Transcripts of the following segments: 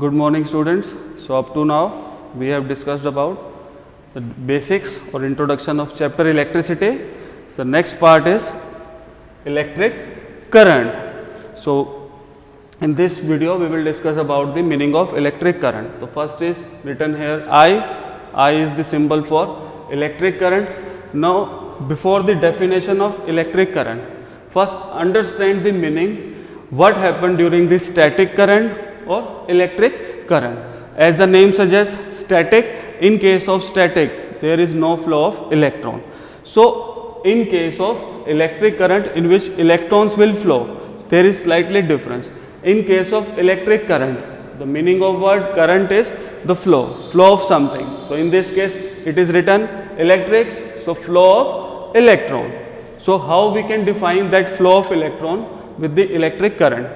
Good morning students. So up to now we have discussed about the basics or introduction of chapter electricity. So next part is electric current. So in this video we will discuss about the meaning of electric current. So first is written here I is the symbol for electric current. Now before the definition of electric current, first understand the meaning what happened during the static current or electric current. As the name suggests, static, in case of static there is no flow of electron. So in case of electric current in which electrons will flow, there is slightly difference. In case of electric current, the meaning of word current is the flow of something. So in this case it is written electric, so flow of electron. So how we can define that flow of electron with the electric current?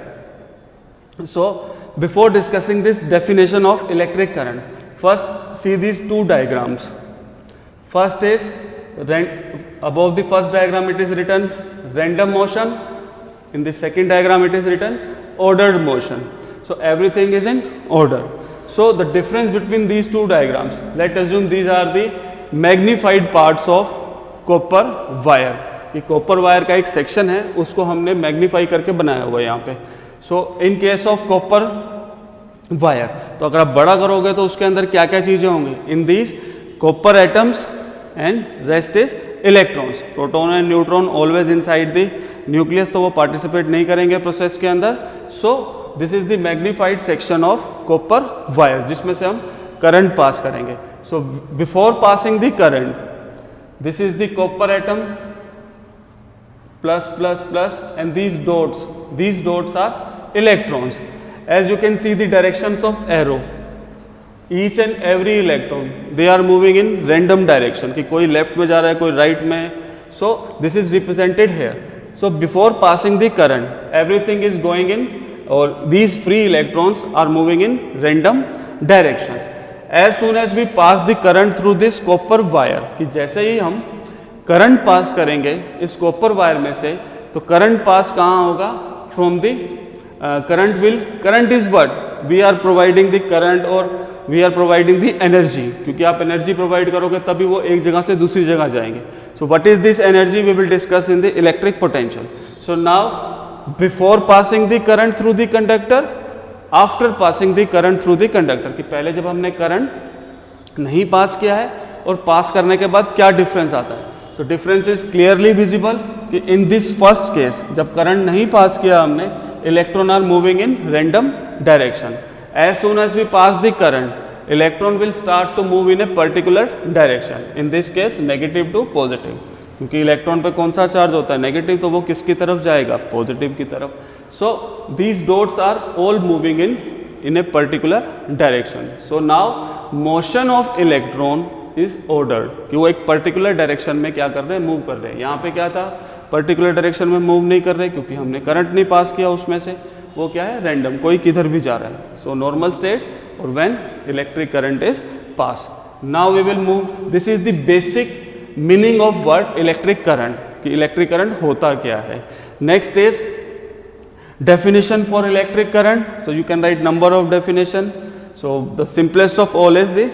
So before discussing this definition of electric current, first see these two diagrams. First is above the first diagram it is written random motion, in the second diagram it is written ordered motion. So everything is in order. So the difference between these two diagrams, let us assume these are the magnified parts of copper wire. ये copper wire का एक section है, उसको हमने magnify करके बनाया हुआ है यहाँ पे. So in case of copper wire, तो अगर आप बड़ा करोगे तो उसके अंदर क्या क्या चीज़ें होंगी? In these copper atoms and rest is electrons. Proton and neutron always inside the nucleus, तो वो पार्टिसिपेट नहीं करेंगे प्रोसेस के अंदर. So this is the magnified section of copper wire जिसमें से हम करंट पास करेंगे. So before passing the current, this is the copper atom plus plus plus and these dots are electrons. As you can see the directions of arrow, each and every electron they are moving in random direction, कि कोई left में जा रहा है कोई right में. So this is represented here. So before passing the current everything is going in, or these free electrons are moving in random directions. As soon as we pass the current through this copper wire, कि जैसे ही हम current pass करेंगे इस copper wire में से, तो current pass कहाँ होगा? From the current is what we are providing the current और we are providing the energy, क्योंकि आप एनर्जी प्रोवाइड करोगे तभी वो एक जगह से दूसरी जगह जाएंगे. So what is this energy we will discuss in the electric potential. So now before passing the current through the conductor, after passing the current through the conductor, कि पहले जब हमने करंट नहीं पास किया है और पास करने के बाद क्या डिफरेंस आता है. तो डिफरेंस इज क्लियरली विजिबल कि इन दिस फर्स्ट केस जब करंट नहीं पास किया हमने, electron are moving in random direction. As soon as we pass the current electron will start to move in a particular direction, in this case negative to positive, क्योंकि electron पे कौन सा charge होता है? Negative, तो वो किसकी तरफ जाएगा? पॉजिटिव की तरफ. So these dots are all moving in a particular direction. So now motion of electron is ordered, कि वो एक particular direction में क्या कर रहे हैं? मूव कर रहे हैं. यहाँ पे क्या था? particular direction में मूव नहीं कर रहे क्योंकि हमने करंट नहीं पास किया उसमें से. वो क्या है? रैंडम, कोई किधर भी जा रहा है. So normal state or when electric current is passed. Now we will move. This is the basic meaning of what electric current, कि electric current होता क्या है. Next is definition for electric current. So you can write number of definition. So the simplest of all is the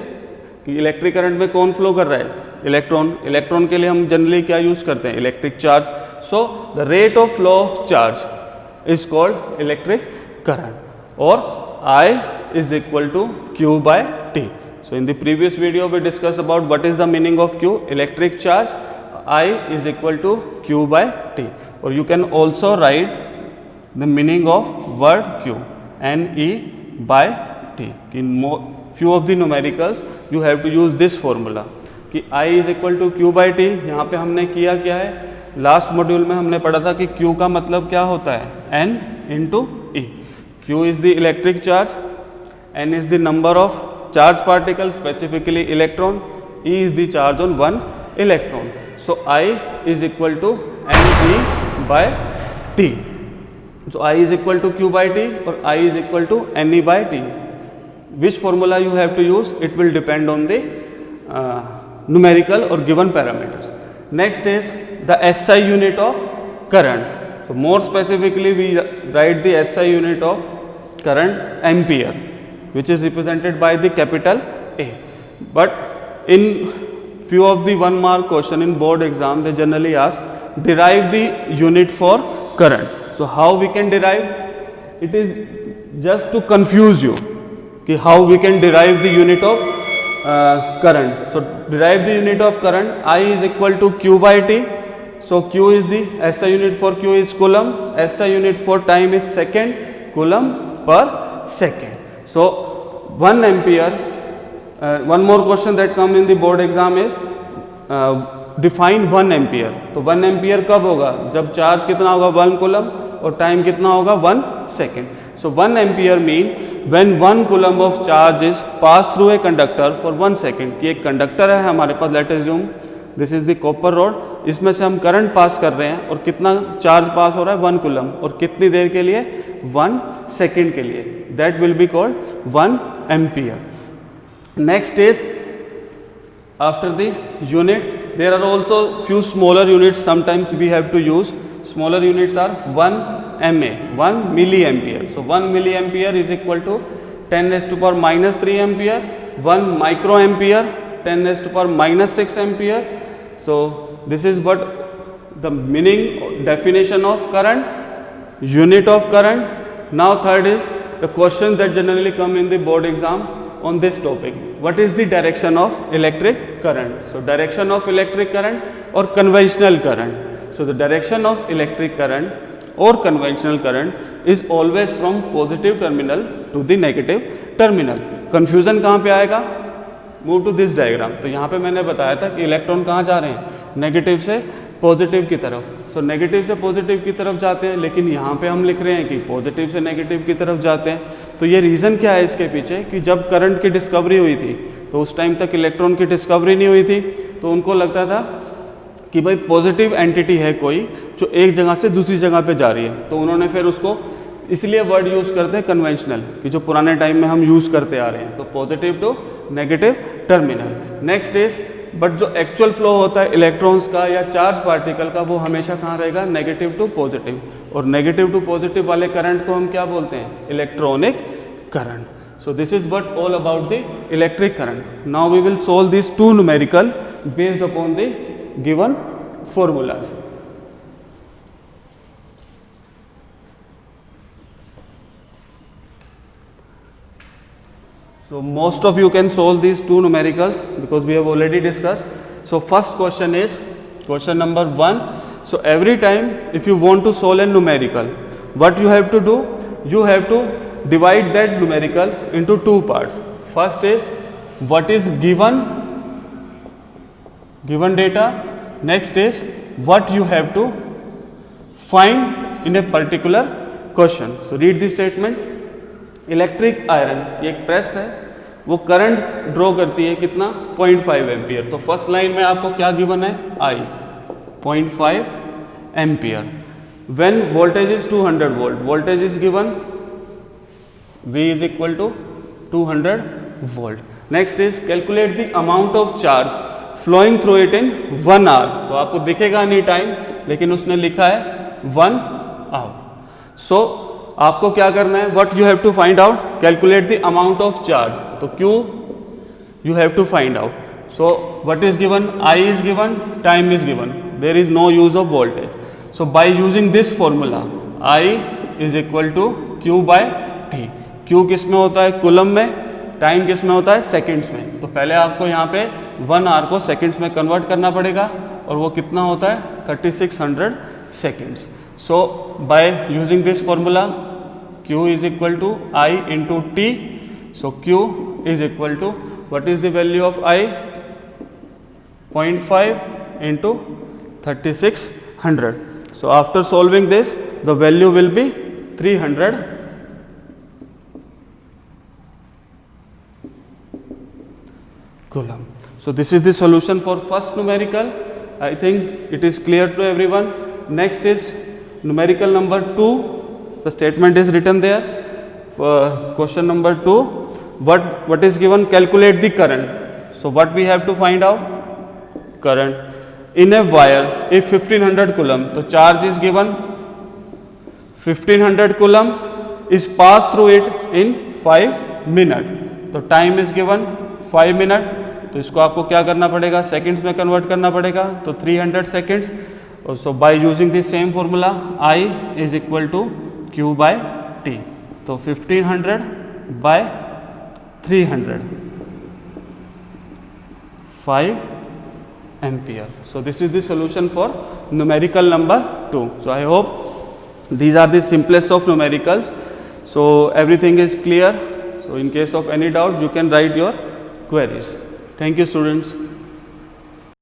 कि electric current में कौन flow कर रहा है? इलेक्ट्रॉन. इलेक्ट्रॉन के लिए हम जनरली क्या यूज करते हैं? Electric charge. So the rate of flow of charge is called electric current, और I is equal to Q by T. So in the previous video we discussed about what is the meaning of Q, electric charge. I is equal to Q by T, or you can also write the meaning of word Q, NE by T. In few of the numericals you have to use this formula कि I is equal to Q by T. यहाँ पे हमने किया क्या है? Last module में हमने पढ़ा था कि Q का मतलब क्या होता है? N into E. Q is the electric charge, N is the number of charge particles, specifically electron, E is the charge on one electron. So I is equal to NE by T. So I is equal to Q by T or I is equal to NE by T. Which formula you have to use? It will depend on the numerical or given parameters. Next is the SI unit of current. So more specifically we write the SI unit of current ampere. which is represented by the capital A. But in few of the 1 mark question in board exam, they generally ask derive the unit for current. So how we can derive? It is just to confuse you कि how we can derive the unit of current. So derive the unit of current. I is equal to Q by T. So Q is the SI unit for Q is coulomb, SI unit for time is second, coulomb per second. So 1 ampere. One more question that come in the board exam is define 1 ampere. तो 1 ampere कब होगा? जब charge कितना होगा 1 coulomb और time कितना होगा 1 second. So 1 ampere mean when 1 coulomb of charge is passed through a conductor for 1 second. कि एक कंडक्टर है हमारे पास, let assume this is the copper rod, इसमें से हम करंट पास कर रहे हैं और कितना चार्ज पास हो रहा है 1 coulomb और कितनी देर के लिए 1 second के लिए. That will be called 1 ampere. Next is after the unit there are also few smaller units sometimes we have to use. Smaller units are 1 mA, 1 milliampere. So 1 milliampere is equal to 10 raised to power minus 3 ampere. 1 microampere 10 raised to power minus 6 ampere. So this is what the meaning definition of current, unit of current. Now third is the questions that generally come in the board exam on this topic. What is the direction of electric current? So direction of electric current or conventional current. So the direction of electric current or conventional current is always from positive terminal to the negative terminal. Confusion कहाँ पे आएगा? Move to this diagram. तो यहाँ पे मैंने बताया था कि इलेक्ट्रॉन कहाँ जा रहे हैं? नेगेटिव से पॉजिटिव की तरफ. सो नेगेटिव से पॉजिटिव की तरफ जाते हैं, लेकिन यहाँ पे हम लिख रहे हैं कि पॉजिटिव से नेगेटिव की तरफ जाते हैं. तो ये रीज़न क्या है इसके पीछे कि जब करंट की डिस्कवरी हुई थी तो उस टाइम तक इलेक्ट्रॉन की डिस्कवरी नहीं हुई थी, तो उनको लगता था कि भाई पॉजिटिव एंटिटी है कोई जो एक जगह से दूसरी जगह पे जा रही है. तो उन्होंने फिर उसको इसलिए वर्ड यूज़ करते हैं कन्वेंशनल, कि जो पुराने टाइम में हम यूज़ करते आ रहे हैं. तो positive to negative terminal. Next is but जो एक्चुअल फ्लो होता है इलेक्ट्रॉन्स का या चार्ज पार्टिकल का, वो हमेशा कहाँ रहेगा? Negative to positive. और नेगेटिव टू पॉजिटिव वाले करंट को हम क्या बोलते हैं? Electronic current. So this is what all about the electric current. Now we will solve these two numerical based upon the given formulas. So most of you can solve these two numericals because we have already discussed. So first question is question number 1. So every time if you want to solve a numerical, what you have to do? You have to divide that numerical into two parts. First is what is given data. Next is what you have to find in a particular question. So read the statement. Electric iron, ये एक press है, वो current draw करती है कितना? 0.5 ampere. तो first line में आपको क्या गिवन है? I 0.5 ampere. When voltage is 200 volt, voltage is given V is equal to 200 volt. Next is calculate the amount of charge flowing through it in 1 hour. तो आपको दिखेगा नहीं टाइम, लेकिन उसने लिखा है 1 hour. So आपको क्या करना है? What you have to find out? Calculate the amount of charge. तो Q you have to find out. So what is given? I is given, time is given. There is no use of voltage. So by using this formula, I is equal to Q by T. Q किस में होता है? Coulomb में. Time किस में होता है? Seconds में. तो पहले आपको यहाँ पे 1 आवर को सेकंड्स में कन्वर्ट करना पड़ेगा, और वो कितना होता है? 3600 seconds. So by using this formula Q is equal to I into T. So Q is equal to what is the value of I? 0.5 into 3600. So after solving this the value will be 300 coulomb. So this is the solution for first numerical. I think it is clear to everyone. Next is numerical number 2. The statement is written there. Question number 2. What is given? Calculate the current. So what we have to find out? Current in a wire if 1500 coulomb. So charge is given 1500 coulomb is passed through it in 5 minute, तो time is given 5 minute, तो इसको आपको क्या करना पड़ेगा, seconds में convert करना पड़ेगा, तो 300 seconds. So by using this same formula I is equal to Q by T. तो 1500 by 300, 5 ampere. So this is the solution for numerical number 2. So I hope these are the simplest of numericals. So everything is clear. So in case of any doubt, you can write your queries. Thank you, students.